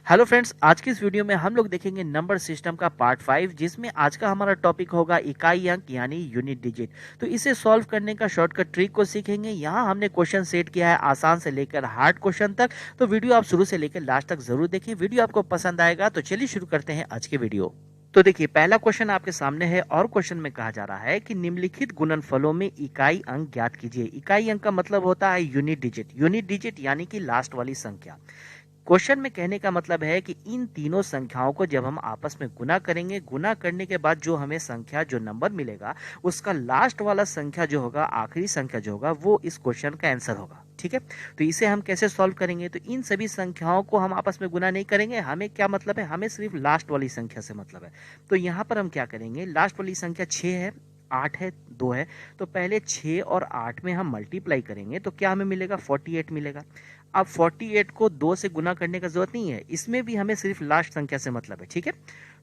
Hello friends, आज की इस वीडियो में हम लोग देखेंगे नंबर सिस्टम का पार्ट 5, जिसमें आज का हमारा टॉपिक होगा इकाई अंक यानी यूनिट डिजिट। तो इसे सॉल्व करने का शॉर्टकट ट्रिक को सीखेंगे। यहाँ हमने क्वेश्चन सेट किया है आसान से लेकर हार्ड क्वेश्चन तक। तो वीडियो आप शुरू से लेकर लास्ट तक जरूर देखें। वीडियो आपको पसंद आएगा। तो चलिए शुरू करते हैं आज के वीडियो। तो देखिए, पहला क्वेश्चन आपके सामने है और क्वेश्चन में कहा जा रहा है कि निम्नलिखित गुणनफलों में इकाई अंक ज्ञात कीजिए। इकाई अंक का मतलब होता है यूनिट डिजिट। यूनिट डिजिट यानी कि लास्ट वाली संख्या। क्वेश्चन में कहने का मतलब है कि इन तीनों संख्याओं को जब हम आपस में गुना करेंगे, गुना करने के बाद जो हमें संख्या जो नंबर मिलेगा, उसका लास्ट वाला संख्या जो होगा, आखिरी संख्या जो होगा, वो इस क्वेश्चन का आंसर होगा। ठीक है, तो इसे हम कैसे सॉल्व करेंगे? तो इन सभी संख्याओं को हम आपस में गुना नहीं करेंगे। हमें क्या मतलब है? हमें सिर्फ लास्ट वाली संख्या से मतलब है। तो यहाँ पर हम क्या करेंगे? लास्ट वाली संख्या 6 है, 8 है, 2 है। तो पहले 6 और 8 में हम मल्टीप्लाई करेंगे तो क्या हमें मिलेगा? 48 मिलेगा। अब 48 को 2 से गुना करने का जरूरत नहीं है, इसमें भी हमें सिर्फ लास्ट संख्या से मतलब है। ठीक है,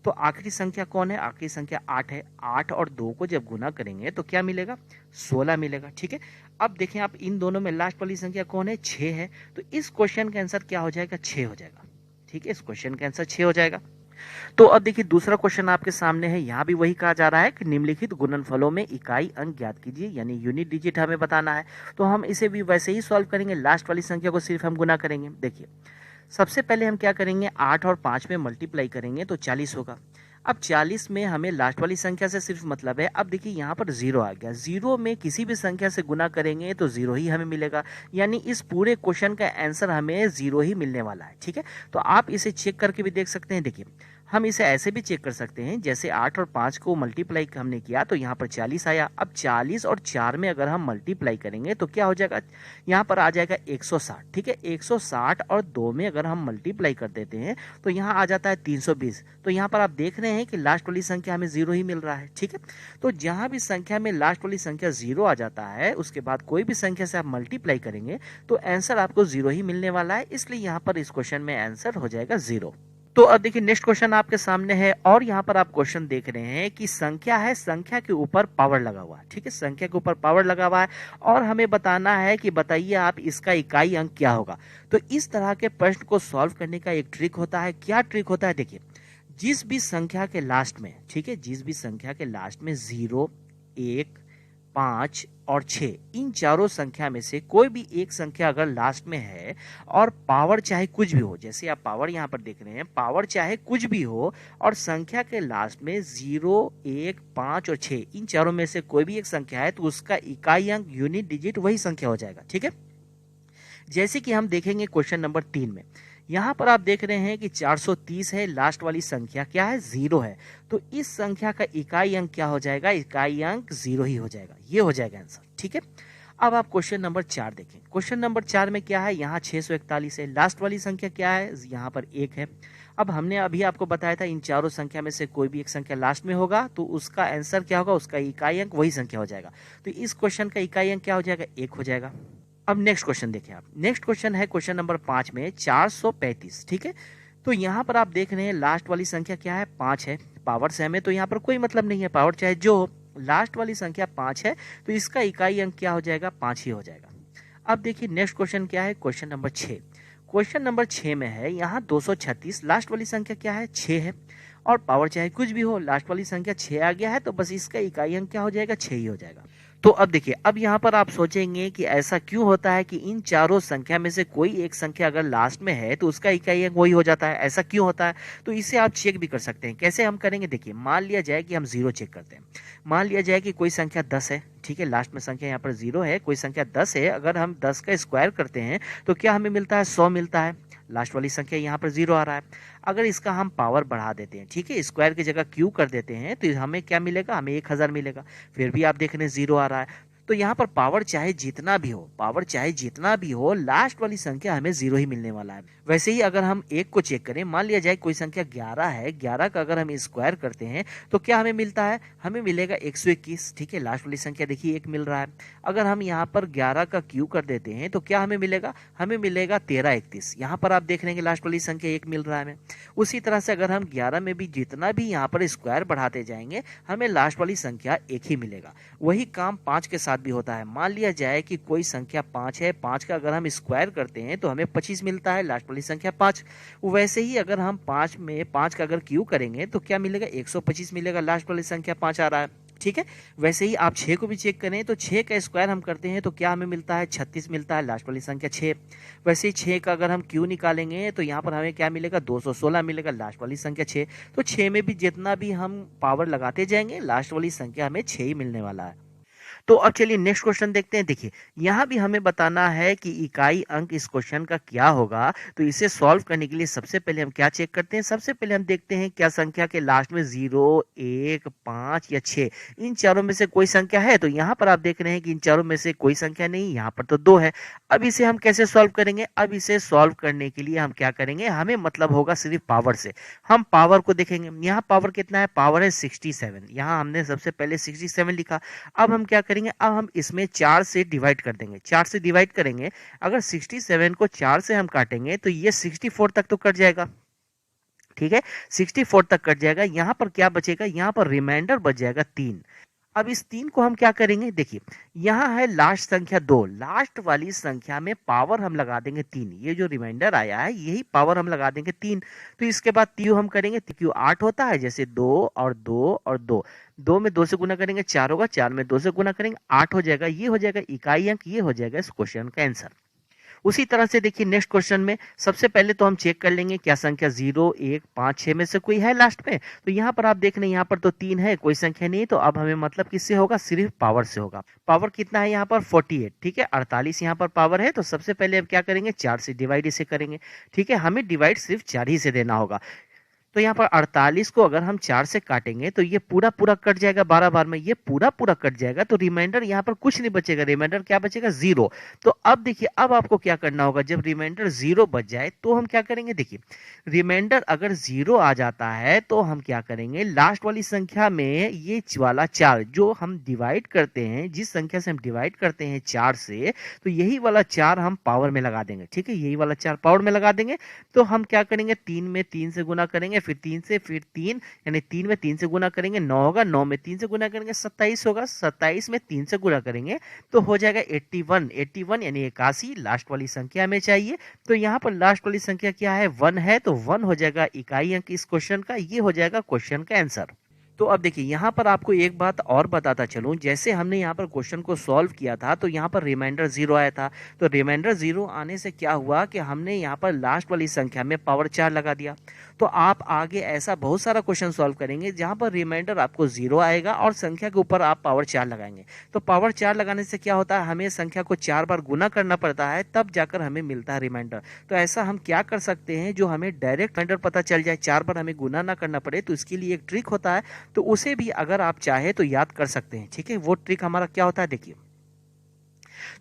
तो आखिरी संख्या कौन है? आखिरी संख्या 8 है। 8 और 2 को जब गुना करेंगे तो क्या मिलेगा? 16 मिलेगा। ठीक है, अब देखें आप, इन दोनों में लास्ट वाली संख्या कौन है? 6 है। तो इस क्वेश्चन का आंसर क्या हो जाएगा? 6 हो जाएगा। ठीक है, इस क्वेश्चन का आंसर 6 हो जाएगा। तो अब देखिए, दूसरा क्वेश्चन आपके सामने है। यहाँ भी वही कहा जा रहा है कि निम्नलिखित गुणनफलों में इकाई अंक ज्ञात कीजिए, यानी यूनिट डिजिट हमें बताना है। तो हम इसे भी वैसे ही सॉल्व करेंगे। लास्ट वाली संख्या को सिर्फ हम गुना करेंगे। देखिए, सबसे पहले हम क्या करेंगे? 8 और 5 में मल्टीप्लाई करेंगे तो 40 होगा। अब 40 में हमें लास्ट वाली संख्या से सिर्फ मतलब है। अब देखिए, यहाँ पर जीरो आ गया। जीरो में किसी भी संख्या से गुना करेंगे तो जीरो ही हमें मिलेगा, यानी इस पूरे क्वेश्चन का आंसर हमें जीरो ही मिलने वाला है। ठीक है, तो आप इसे चेक करके भी देख सकते हैं। देखिए, हम इसे ऐसे भी चेक कर सकते हैं, जैसे 8 और 5 को मल्टीप्लाई हमने किया तो यहाँ पर 40 आया। अब 40 और 4 में अगर हम मल्टीप्लाई करेंगे तो क्या हो जाएगा? यहाँ पर आ जाएगा 160। ठीक है, 160 और 2 में अगर हम मल्टीप्लाई कर देते हैं तो यहाँ आ जाता है 320। तो यहाँ पर आप देख रहे हैं कि लास्ट वाली संख्या हमें जीरो ही मिल रहा है। ठीक है, तो जहाँ भी संख्या में लास्ट वाली संख्या जीरो आ जाता है, उसके बाद कोई भी संख्या से आप मल्टीप्लाई करेंगे तो आंसर आपको जीरो ही मिलने वाला है। इसलिए यहाँ पर इस क्वेश्चन में आंसर हो जाएगा जीरो। तो अब देखिए, नेक्स्ट क्वेश्चन आपके सामने है और यहाँ पर आप क्वेश्चन देख रहे हैं कि संख्या है, संख्या के ऊपर पावर लगा हुआ है। ठीक है, संख्या के ऊपर पावर लगा हुआ है और हमें बताना है कि बताइए आप इसका इकाई अंक क्या होगा। तो इस तरह के प्रश्न को सॉल्व करने का एक ट्रिक होता है। क्या ट्रिक होता है? देखिए, जिस भी संख्या के लास्ट में, ठीक है, जिस भी संख्या के लास्ट में 0, 1, 5 और 6, इन चारों संख्या में से कोई भी एक संख्या अगर लास्ट में है और पावर चाहे कुछ भी हो, जैसे आप पावर यहाँ पर देख रहे हैं, पावर चाहे कुछ भी हो और संख्या के लास्ट में 0, 1, 5 और 6, इन चारों में से कोई भी एक संख्या है तो उसका इकाई अंक, यूनिट डिजिट, वही संख्या हो जाएगा। ठीक है, जैसे कि हम देखेंगे क्वेश्चन नंबर 3 में। यहाँ पर आप देख रहे हैं कि 430 है, लास्ट वाली संख्या क्या है? जीरो है। तो इस संख्या का इकाई अंक क्या हो जाएगा? इकाई अंक जीरो ही हो जाएगा। ये हो जाएगा आंसर। ठीक है, अब आप क्वेश्चन नंबर 4 देखें। क्वेश्चन नंबर 4 में क्या है? यहाँ 641 है, लास्ट वाली संख्या क्या है? यहाँ पर 1 है। अब हमने अभी आपको बताया था इन चारों संख्या में से कोई भी एक संख्या लास्ट में होगा तो उसका आंसर क्या होगा? उसका इकाई अंक वही संख्या हो जाएगा। तो इस क्वेश्चन का इकाई अंक क्या हो जाएगा? 1 हो जाएगा। अब नेक्स्ट क्वेश्चन देखें आप। नेक्स्ट क्वेश्चन है क्वेश्चन नंबर 5 में 435। ठीक है, तो यहाँ पर आप देख रहे हैं लास्ट वाली संख्या क्या है? 5 है। पावर से हमें तो यहाँ पर कोई मतलब नहीं है, पावर चाहे जो हो, लास्ट वाली संख्या 5 है तो इसका इकाई अंक क्या हो जाएगा? 5 ही हो जाएगा। अब देखिए, नेक्स्ट क्वेश्चन क्या है? Question number 6। क्वेश्चन नंबर 6 में है यहाँ 236, लास्ट वाली संख्या क्या है? 6 है और पावर चाहे कुछ भी हो, लास्ट वाली संख्या 6 आ गया है तो बस इसका इकाई अंक क्या हो जाएगा? 6 ही हो जाएगा। तो अब देखिए, अब यहाँ पर आप सोचेंगे कि ऐसा क्यों होता है कि इन चारों संख्या में से कोई एक संख्या अगर लास्ट में है तो उसका इकाई अंक वही हो जाता है। ऐसा क्यों होता है? तो इसे आप चेक भी कर सकते हैं। कैसे हम करेंगे? देखिए, मान लिया जाए कि हम जीरो चेक करते हैं। मान लिया जाए कि कोई संख्या 10 है। ठीक है, लास्ट में संख्या यहाँ पर जीरो है, कोई संख्या 10 है। अगर हम 10 का स्क्वायर करते हैं तो क्या हमें मिलता है? 100 मिलता है। लास्ट वाली संख्या यहाँ पर जीरो आ रहा है। अगर इसका हम पावर बढ़ा देते हैं, ठीक है, स्क्वायर की जगह क्यू कर देते हैं तो हमें क्या मिलेगा? हमें 1000 मिलेगा। फिर भी आप देख रहे हैं जीरो आ रहा है। तो यहाँ पर पावर चाहे जितना भी हो, पावर चाहे जितना भी हो, लास्ट वाली संख्या हमें जीरो ही मिलने वाला है। वैसे ही अगर हम एक को चेक करें, मान लिया जाए कोई संख्या 11 है, 11 का अगर हम स्क्वायर करते हैं तो क्या हमें मिलता है? हमें मिलेगा 121। ठीक है, लास्ट वाली संख्या देखिए 1 मिल रहा है। अगर हम यहाँ पर 11 का क्यू कर देते हैं तो क्या हमें मिलेगा? हमें मिलेगा 1331। यहाँ पर आप देख रहे हैं कि लास्ट वाली संख्या 1 मिल रहा है हमें। उसी तरह से अगर हम 11 में भी जितना भी यहाँ पर स्क्वायर बढ़ाते जाएंगे, हमें लास्ट वाली संख्या 1 ही मिलेगा। वही काम 5 के साथ बात भी होता है। मान लिया जाए कि कोई संख्या 5 है, 5 का अगर हम स्क्वायर करते हैं तो हमें 25 मिलता है, लास्ट वाली संख्या 5। वैसे ही अगर हम 5 में 5 का अगर क्यू करेंगे तो क्या मिलेगा, 125 मिलेगा, लास्ट वाली संख्या 5 आ रहा है। ठीक है, वैसे ही आप 6 को भी चेक करें तो 6 का स्क्वायर हम करते हैं तो क्या हमें मिलता है, 36 मिलता है, लास्ट वाली संख्या 6। वैसे ही 6 का अगर हम क्यू निकालेंगे तो यहाँ पर हमें क्या मिलेगा, 216 मिलेगा, लास्ट वाली संख्या 6। तो 6 में भी जितना भी हम पावर लगाते जाएंगे लास्ट वाली संख्या हमें 6 ही मिलने वाला है। तो अब चलिए नेक्स्ट क्वेश्चन देखते हैं। देखिए यहाँ भी हमें बताना है कि इकाई अंक इस क्वेश्चन का क्या होगा। तो इसे सॉल्व करने के लिए सबसे पहले हम क्या चेक करते हैं, सबसे पहले हम देखते हैं क्या संख्या के लास्ट में 0, 1, 5 या 6 इन चारों में से कोई संख्या है। तो यहाँ पर आप देख रहे हैं कि इन चारों में से कोई संख्या नहीं, यहाँ पर तो 2 है। अब इसे हम कैसे सॉल्व करेंगे, अब इसे सॉल्व करने के लिए हम क्या करेंगे, हमें मतलब होगा सिर्फ पावर से। हम पावर को देखेंगे, यहाँ पावर कितना है, पावर है 67। यहाँ हमने सबसे पहले 67 लिखा। अब हम क्या करेंगे, अब हम इसमें 4 से डिवाइड कर देंगे, 4 से डिवाइड करेंगे। अगर 67 को 4 से हम काटेंगे तो ये 64 तक तो कट जाएगा। ठीक है, 64 तक कट जाएगा। यहां पर क्या बचेगा, यहां पर रिमाइंडर बच जाएगा 3। अब इस 3 को हम क्या करेंगे, देखिए यहाँ है लास्ट संख्या 2, लास्ट वाली संख्या में पावर हम लगा देंगे 3। ये जो रिमाइंडर आया है यही पावर हम लगा देंगे 3। तो इसके बाद क्यू हम करेंगे, क्यू 8 होता है, जैसे 2 और 2 और 2, 2 में 2 से गुना करेंगे 4 होगा, 4 में 2 से गुना करेंगे 8 हो जाएगा। ये हो जाएगा इकाई अंक, ये हो जाएगा इस क्वेश्चन का आंसर। उसी तरह से देखिए नेक्स्ट क्वेश्चन में सबसे पहले तो हम चेक कर लेंगे क्या संख्या 0, 1, 5, 6 में से कोई है लास्ट में। तो यहाँ पर आप देख रहे हैं यहाँ पर तो 3 है, कोई संख्या नहीं। तो अब हमें मतलब किससे होगा, सिर्फ पावर से होगा। पावर कितना है यहाँ पर 48। ठीक है, 48 यहाँ पर पावर है। तो सबसे पहले अब क्या करेंगे, 4 से डिवाइड इसे करेंगे। ठीक है, हमें डिवाइड सिर्फ 4 ही से देना होगा। तो यहाँ पर 48 को अगर हम 4 से काटेंगे तो ये पूरा पूरा कट जाएगा, 12 बार में ये पूरा पूरा कट जाएगा। तो रिमाइंडर यहाँ पर कुछ नहीं बचेगा, रिमाइंडर क्या बचेगा, 0। तो अब देखिए अब आपको क्या करना होगा, जब रिमाइंडर 0 बच जाए तो हम क्या करेंगे, देखिए रिमाइंडर अगर 0 आ जाता है तो हम क्या करेंगे, लास्ट वाली संख्या में ये वाला 4 जो हम डिवाइड करते हैं, जिस संख्या से हम डिवाइड करते हैं 4 से, तो यही वाला 4 हम पावर में लगा देंगे। ठीक है, यही वाला 4 पावर में लगा देंगे। तो हम क्या करेंगे, 3 में 3 से गुना करेंगे, फिर 3 से, फिर 3, यानी 3 में 3 से गुना करेंगे 9 होगा, 9 में 3 से गुना करेंगे 27 होगा, 27 में 3 से गुना करेंगे तो हो जाएगा 81, 81 यानी 81, लास्ट वाली संख्या हमें चाहिए। तो यहाँ पर लास्ट वाली संख्या क्या है, 1 है। तो 1 हो जाएगा इकाई अंक इस क्वेश्चन का, ये हो जाएगा क्वेश्चन का आंसर। तो अब देखिए यहाँ पर आपको एक बात और बताता चलूं, जैसे हमने यहाँ पर क्वेश्चन को सॉल्व किया था तो यहाँ पर रिमाइंडर 0 आया था। तो रिमाइंडर 0 आने से क्या हुआ कि हमने यहाँ पर लास्ट वाली संख्या में पावर 4 लगा दिया। तो आप आगे ऐसा बहुत सारा क्वेश्चन सॉल्व करेंगे जहाँ पर रिमाइंडर आपको 0 आएगा और संख्या के ऊपर आप पावर 4 लगाएंगे। तो पावर 4 लगाने से क्या होता है, हमें संख्या को 4 बार गुना करना पड़ता है, तब जाकर हमें मिलता है रिमाइंडर। तो ऐसा हम क्या कर सकते हैं, जो हमें डायरेक्ट रिमाइंडर पता चल जाए, 4 बार हमें गुना ना करना पड़े, तो इसके लिए एक ट्रिक होता है। तो उसे भी अगर आप चाहे तो याद कर सकते हैं। ठीक है, वो ट्रिक हमारा क्या होता है, देखिए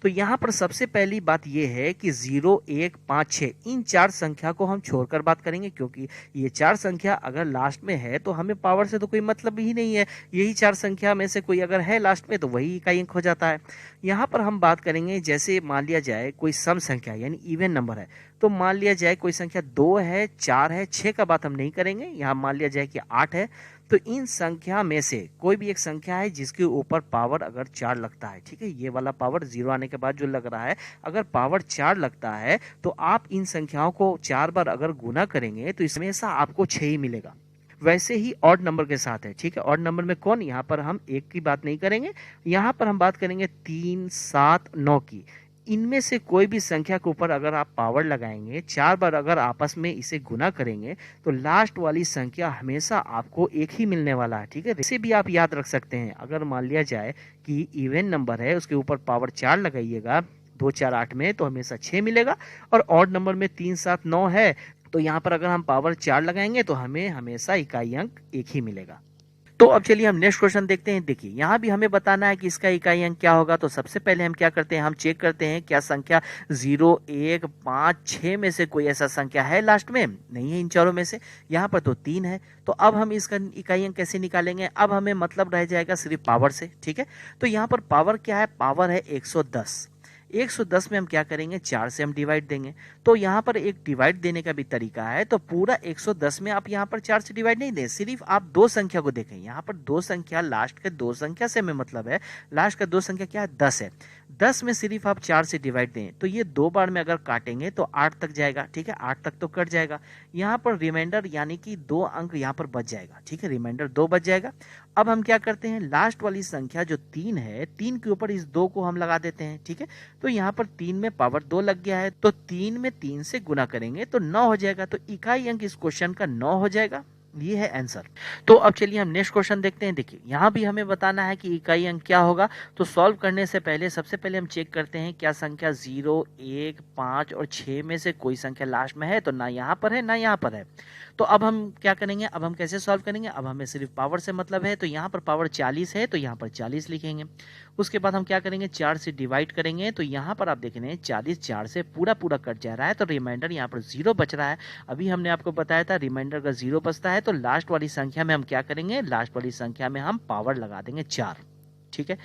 तो यहाँ पर सबसे पहली बात यह है कि 0, 1, 5, 6 इन 4 संख्या को हम छोड़कर बात करेंगे, क्योंकि ये 4 संख्या अगर लास्ट में है तो हमें पावर से तो कोई मतलब ही नहीं है। यही 4 संख्या में से कोई अगर है लास्ट में तो वही इकाई अंक हो जाता है। यहाँ पर हम बात करेंगे, जैसे मान लिया जाए कोई सम संख्या यानी इवन नंबर है। तो मान लिया जाए कोई संख्या 2 है, 4 है, 6 का बात हम नहीं करेंगे। यहाँ मान लिया जाए कि 8 है। तो इन संख्या में से कोई भी एक संख्या है जिसके ऊपर पावर अगर 4 लगता है। ठीक है, ये वाला पावर 0 आने के बाद जो लग रहा है, अगर पावर 4 लगता है तो आप इन संख्याओं को 4 बार अगर गुना करेंगे तो इसमें से आपको 6 ही मिलेगा। वैसे ही ऑड नंबर के साथ है। ठीक है, ऑड नंबर में कौन, यहाँ पर हम 1 की बात नहीं करेंगे, यहाँ पर हम बात करेंगे 3, 7, 9 की। इनमें से कोई भी संख्या के ऊपर अगर आप पावर लगाएंगे, 4 बार अगर आपस में इसे गुना करेंगे तो लास्ट वाली संख्या हमेशा आपको 1 ही मिलने वाला है। ठीक है, इसे भी आप याद रख सकते हैं। अगर मान लिया जाए कि इवन नंबर है, उसके ऊपर पावर 4 लगाइएगा 2, 4, 8 में, तो हमेशा 6 मिलेगा। और ऑड नंबर में 3, 7, 9 है, तो यहाँ पर अगर हम पावर 4 लगाएंगे तो हमें हमेशा इकाई अंक 1 ही मिलेगा। तो अब चलिए हम नेक्स्ट क्वेश्चन देखते हैं। देखिए यहाँ भी हमें बताना है कि इसका इकाई अंक क्या होगा। तो सबसे पहले हम क्या करते हैं, हम चेक करते हैं क्या संख्या 0, 1, 5, 6 में से कोई ऐसा संख्या है लास्ट में, नहीं है इन चारों में से। यहाँ पर तो 3 है। तो अब हम इसका इकाई अंक कैसे निकालेंगे, अब हमें मतलब रह जाएगा सिर्फ पावर से। ठीक है, तो यहाँ पर पावर क्या है, पावर है 110। 110 में हम क्या करेंगे, 4 से हम डिवाइड देंगे। तो यहाँ पर एक डिवाइड देने का भी तरीका है। तो पूरा 110 में आप यहाँ पर 4 से डिवाइड नहीं दें, सिर्फ आप दो संख्या को देखें। यहाँ पर दो संख्या, लास्ट के दो संख्या से हमें मतलब है, लास्ट का दो संख्या क्या है, 10 है। 10 में सिर्फ आप 4 से डिवाइड दें तो ये दो बार में अगर काटेंगे तो 8 तक जाएगा। ठीक है, 8 तक तो कट जाएगा। यहाँ पर रिमाइंडर यानी कि 2 अंक यहाँ पर बच जाएगा। ठीक है, रिमाइंडर 2 बच जाएगा। अब हम क्या करते हैं, लास्ट वाली संख्या जो 3 है, 3 के ऊपर इस 2 को हम लगा देते हैं। ठीक है, तो यहाँ पर 3 में पावर 2 लग गया है, तो 3 में 3 से गुना करेंगे तो 9 हो जाएगा। तो इकाई अंक इस क्वेश्चन का 9 हो जाएगा। ये है आंसर। तो अब चलिए हम नेक्स्ट क्वेश्चन देखते हैं। देखिए यहाँ भी हमें बताना है कि इकाई अंक क्या होगा। तो सॉल्व करने से पहले सबसे पहले हम चेक करते हैं क्या संख्या 0, 1, 5 और 6 में से कोई संख्या लास्ट में है। तो ना यहाँ पर है ना यहाँ पर है। तो अब हम क्या करेंगे, अब हम कैसे सॉल्व करेंगे, अब हमें सिर्फ पावर से मतलब है। तो यहाँ पर पावर 40 है तो यहाँ पर 40 लिखेंगे। उसके बाद हम क्या करेंगे, 4 से डिवाइड करेंगे। तो यहाँ पर आप देख रहे हैं 40 4 से पूरा पूरा कट जा रहा है, तो रिमाइंडर यहाँ पर 0 बच रहा है। अभी हमने आपको बताया था रिमाइंडर का 0 बचता है तो लास्ट वाली संख्या में हम क्या करेंगे, लास्ट वाली संख्या में हम पावर लगा देंगे 4। ठीक है,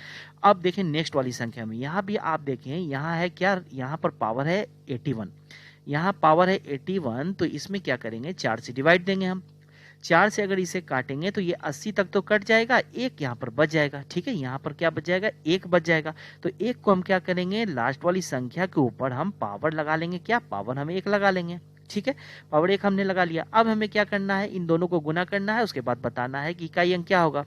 अब देखें नेक्स्ट वाली संख्या में, यहाँ भी आप देखें यहाँ है क्या, यहाँ पर पावर है 81, यहाँ पावर है 81। तो इसमें क्या करेंगे, 4 से डिवाइड देंगे हम। 4 से अगर इसे काटेंगे तो ये 80 तक तो कट जाएगा, एक यहाँ पर बच जाएगा। ठीक है, यहाँ पर क्या बच जाएगा, एक बच जाएगा। तो एक को हम क्या करेंगे, लास्ट वाली संख्या के ऊपर हम पावर लगा लेंगे। क्या पावर हम 1 लगा लेंगे। ठीक है, पावर 1 हमने लगा लिया। अब हमें क्या करना है, इन दोनों को गुना करना है, उसके बाद बताना है कि इकाई अंक क्या होगा।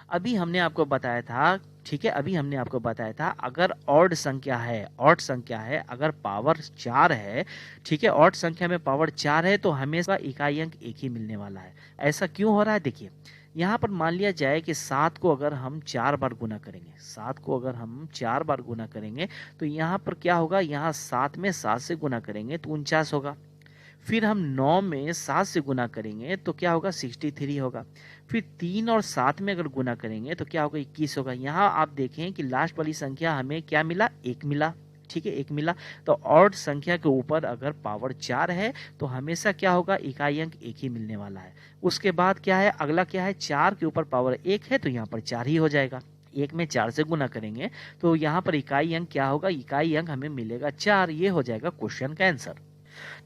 अभी हमने आपको बताया था, ठीक है, अभी हमने आपको बताया था अगर ऑड संख्या है, ऑड संख्या है, अगर पावर 4 है, ठीक है, ऑड संख्या में पावर 4 है तो हमेशा इकाई अंक एक ही मिलने वाला है। ऐसा क्यों हो रहा है, देखिए यहाँ पर मान लिया जाए कि 7 को अगर हम 4 बार गुना करेंगे, 7 को अगर हम 4 बार गुना करेंगे तो यहाँ पर क्या होगा, यहाँ 7 में 7 से गुना करेंगे तो 49 होगा। फिर हम 9 में 7 से गुना करेंगे तो क्या होगा, 63 होगा। फिर 3 और 7 में अगर गुना करेंगे तो क्या होगा, 21 होगा। यहाँ आप देखें कि लास्ट वाली संख्या हमें क्या मिला, 1 मिला। ठीक है, 1 मिला। तो ऑड संख्या के ऊपर अगर पावर 4 है तो हमेशा क्या होगा, इकाई अंक एक ही मिलने वाला है। उसके बाद क्या है, अगला क्या है, 4 के ऊपर पावर 1 है तो यहाँ पर 4 ही हो जाएगा। 1 में 4 से गुना करेंगे तो यहाँ पर इकाई अंक क्या होगा, इकाई अंक हमें मिलेगा 4। ये हो जाएगा क्वेश्चन का आंसर।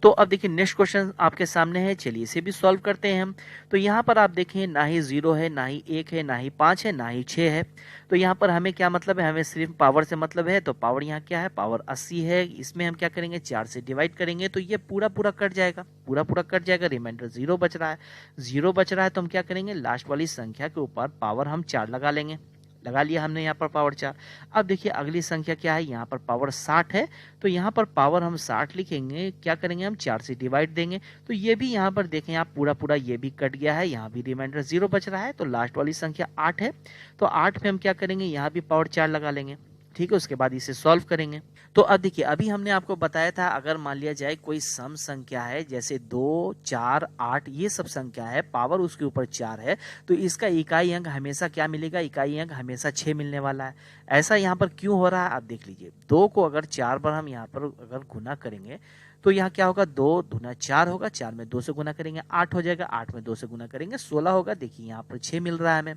तो अब देखिए नेक्स्ट क्वेश्चन आपके सामने है, चलिए इसे भी सॉल्व करते हैं हम। तो यहाँ पर आप देखें ना ही 0 है, ना ही 1 है, ना ही 5 है, ना ही 6 है। तो यहाँ पर हमें क्या मतलब है, हमें सिर्फ पावर से मतलब है। तो पावर यहाँ क्या है, पावर 80 है। इसमें हम क्या करेंगे, 4 से डिवाइड करेंगे तो ये पूरा पूरा कट जाएगा, पूरा पूरा कट जाएगा। रिमाइंडर 0 बच रहा है, 0 बच रहा है तो हम क्या करेंगे, लास्ट वाली संख्या के ऊपर पावर हम 4 लगा लेंगे। लगा लिया हमने यहाँ पर पावर 4। अब देखिए अगली संख्या क्या है, यहाँ पर पावर 60 है तो यहाँ पर पावर हम 60 लिखेंगे। क्या करेंगे, हम 4 से डिवाइड देंगे तो ये भी यहाँ पर देखें आप पूरा पूरा ये भी कट गया है, यहाँ भी रिमाइंडर 0 बच रहा है। तो लास्ट वाली संख्या 8 है तो 8 पे हम क्या करेंगे, यहाँ भी पावर 4 लगा लेंगे। ठीक है, उसके बाद इसे सॉल्व करेंगे। तो अब देखिए अभी हमने आपको बताया था अगर मान लिया जाए कोई सम संख्या है, जैसे 2, 4, 8 ये सब संख्या है, पावर उसके ऊपर 4 है तो इसका इकाई अंक हमेशा क्या मिलेगा, इकाई अंक हमेशा 6 मिलने वाला है। ऐसा यहाँ पर क्यों हो रहा है, आप देख लीजिए। 2 को अगर 4 बार हम यहाँ पर अगर गुना करेंगे तो यहाँ क्या होगा, 2 दूना 4 होगा, 4 में 2 से गुना करेंगे 8 हो जाएगा, 8 में 2 से गुना करेंगे 16 होगा। देखिए यहाँ पर 6 मिल रहा है हमें।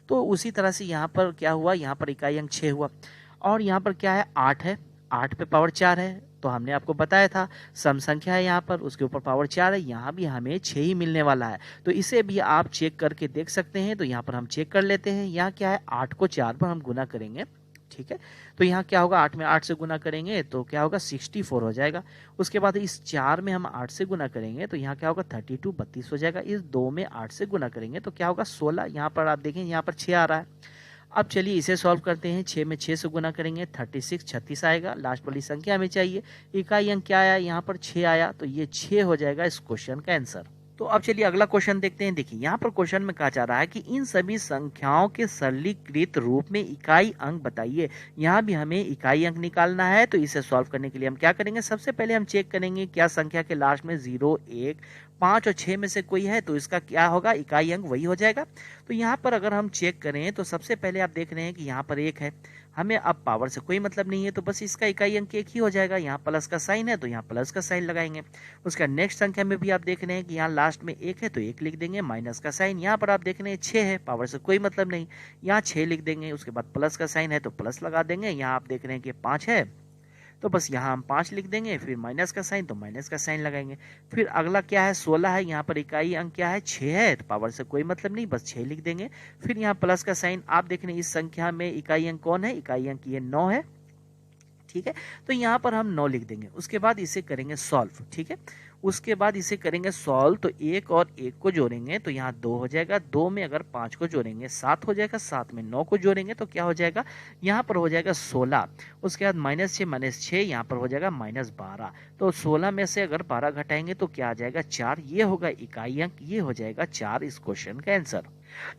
तो उसी तरह से यहाँ पर क्या हुआ, यहाँ पर इकाई अंक 6 हुआ। और यहाँ पर क्या है, 8 है, 8 पे पावर 4 है। तो हमने आपको बताया था सम संख्या है यहाँ पर, उसके ऊपर पावर 4 है, यहाँ भी हमें 6 ही मिलने वाला है। तो इसे भी आप चेक करके देख सकते हैं। तो यहाँ पर हम चेक कर लेते हैं। यहाँ क्या है, 8 को 4 पर हम गुना करेंगे। ठीक है, तो यहाँ क्या होगा, 8 में 8 से गुना करेंगे तो क्या होगा, 64 हो जाएगा। उसके बाद इस 4 में हम 8 से गुना करेंगे तो यहाँ क्या होगा, 32 32 हो जाएगा। इस 2 में 8 से गुना करेंगे तो क्या होगा, 16। यहाँ पर आप देखें यहाँ पर 6 आ रहा है। अब चलिए इसे सॉल्व करते हैं। 6 में 6 से गुना करेंगे 36 36 आएगा। लास्ट वाली संख्या हमें चाहिए, इकाई अंक क्या आया, यहाँ पर 6 आया तो ये 6 हो जाएगा इस क्वेश्चन का आंसर। तो अब चलिए अगला क्वेश्चन देखते हैं। देखिए यहाँ पर क्वेश्चन में कहा जा रहा है कि इन सभी संख्याओं के सरलीकृत रूप में इकाई अंक बताइए। यहाँ भी हमें इकाई अंक निकालना है। तो इसे सॉल्व करने के लिए हम क्या करेंगे, सबसे पहले हम चेक करेंगे क्या संख्या के लास्ट में 0, 1, 5 और 6 में से कोई है तो इसका क्या होगा, इकाई अंक वही हो जाएगा। तो यहाँ पर अगर हम चेक करें तो सबसे पहले आप देख रहे हैं कि यहाँ पर 1 है, हमें अब पावर से कोई मतलब नहीं है तो बस इसका इकाई अंक 1 ही हो जाएगा। यहाँ प्लस का साइन है तो यहाँ प्लस का साइन लगाएंगे। उसका नेक्स्ट संख्या में भी आप देख रहे हैं कि यहाँ लास्ट में 1 है तो 1 लिख देंगे, माइनस का साइन। यहाँ पर आप देख रहे हैं 6 है, पावर से कोई मतलब नहीं, यहाँ 6 लिख देंगे। उसके बाद प्लस का साइन है तो प्लस लगा देंगे। यहाँ आप देख रहे हैं कि 5 है तो बस यहाँ हम 5 लिख देंगे, फिर माइनस का साइन तो माइनस का साइन लगाएंगे। फिर अगला क्या है 16 है, यहाँ पर इकाई अंक क्या है 6 है, तो पावर से कोई मतलब नहीं, बस 6 लिख देंगे। फिर यहाँ प्लस का साइन, आप देख रहे हैं इस संख्या में इकाई अंक कौन है, इकाई अंक ये 9 है, ठीक है। तो यहाँ पर हम 9 लिख देंगे। उसके बाद इसे करेंगे सॉल्व, ठीक है। उसके बाद इसे करेंगे सॉल्व, तो 1 और 1 को जोड़ेंगे तो यहाँ 2 हो जाएगा, 2 में अगर 5 को जोड़ेंगे 7 हो जाएगा, 7 में 9 को जोड़ेंगे तो क्या हो जाएगा, यहाँ पर हो जाएगा 16। उसके बाद -6 यहाँ पर हो जाएगा -12। तो 16 में से अगर 12 घटाएंगे तो क्या आ जाएगा 4, ये होगा इकाई अंक, ये हो जाएगा 4 इस क्वेश्चन का आंसर।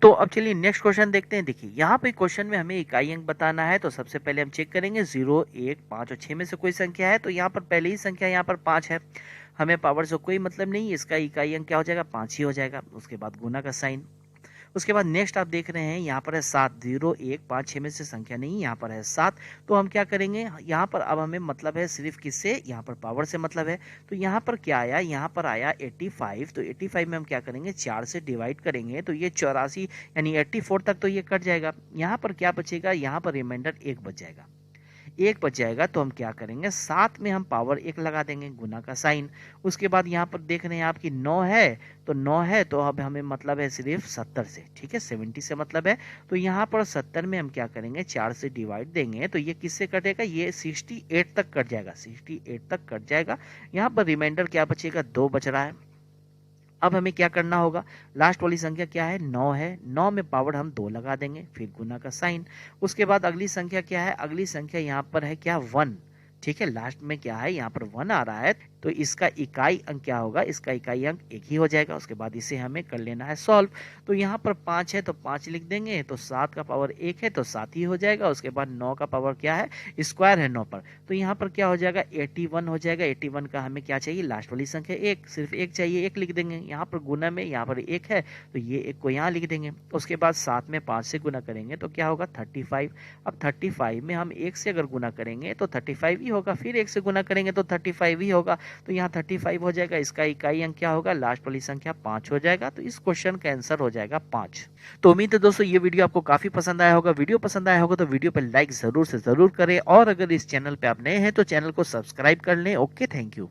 तो अब चलिए नेक्स्ट क्वेश्चन देखते हैं। देखिए यहाँ पे क्वेश्चन में हमें इकाई अंक बताना है, तो सबसे पहले हम चेक करेंगे 0, 1, 5 और 6 में से कोई संख्या है, तो यहाँ पर पहले ही संख्या यहाँ पर 5 है, हमें पावर से कोई मतलब नहीं, इसका इकाई अंक क्या हो जाएगा 5 ही हो जाएगा। उसके बाद गुना का साइन। उसके बाद नेक्स्ट आप देख रहे हैं यहाँ पर है 7, 0, 1, 5, 6 में से संख्या नहीं, यहाँ पर है 7। तो हम क्या करेंगे यहाँ पर, अब हमें मतलब है सिर्फ किससे, यहाँ पर पावर से मतलब है। तो यहाँ पर क्या आया, यहाँ पर आया 85। तो 85 में हम क्या करेंगे 4 से डिवाइड करेंगे तो ये 84 यानी 84 तक तो ये कट जाएगा। यहाँ पर क्या बचेगा, यहाँ पर रिमाइंडर 1 बच जाएगा, 1 बच जाएगा। तो हम क्या करेंगे 7 में हम पावर 1 लगा देंगे, गुना का साइन। उसके बाद यहाँ पर देख रहे हैं आपकी 9 है, तो 9 है तो अब हमें मतलब है सिर्फ 70 से, ठीक है 70 से मतलब है। तो यहाँ पर 70 में हम क्या करेंगे 4 से डिवाइड देंगे तो ये किससे कटेगा, ये 68 तक कट जाएगा, 68 तक कट जाएगा। यहाँ पर रिमाइंडर क्या बचेगा 2 बच रहा है। अब हमें क्या करना होगा, लास्ट वाली संख्या क्या है 9 है, 9 में पावर हम 2 लगा देंगे, फिर गुना का साइन। उसके बाद अगली संख्या क्या है, अगली संख्या यहाँ पर है क्या 1, ठीक है। लास्ट में क्या है यहाँ पर 1 आ रहा है, तो इसका इकाई अंक क्या होगा, इसका इकाई अंक 1 ही हो जाएगा। उसके बाद इसे हमें कर लेना है सॉल्व। तो यहाँ पर 5 है तो 5 लिख देंगे, तो 7 का पावर 1 है तो 7 ही हो जाएगा। उसके बाद 9 का पावर क्या है, स्क्वायर है 9 पर, तो यहाँ पर क्या हो जाएगा 81 हो जाएगा। 81 का हमें क्या चाहिए, लास्ट वाली संख्या 1, सिर्फ 1 चाहिए, 1 लिख देंगे। यहाँ पर गुना में यहाँ पर 1 है तो ये 1 को यहाँ लिख देंगे। उसके बाद 7 में 5 से गुना करेंगे तो क्या होगा 35। अब 35 में हम 1 से अगर गुना करेंगे तो 35 ही होगा, फिर 1 से गुना करेंगे तो 35 ही होगा, तो यहाँ 35 हो जाएगा। इसका इकाई अंक क्या होगा, लास्ट वाली संख्या 5 हो जाएगा। तो इस क्वेश्चन का आंसर हो जाएगा 5। तो उम्मीद है दोस्तों ये वीडियो आपको काफी पसंद आया होगा। वीडियो पसंद आया होगा तो वीडियो पर लाइक जरूर से जरूर करें, और अगर इस चैनल पे आप नए हैं तो चैनल को सब्सक्राइब कर लें। Okay, thank you.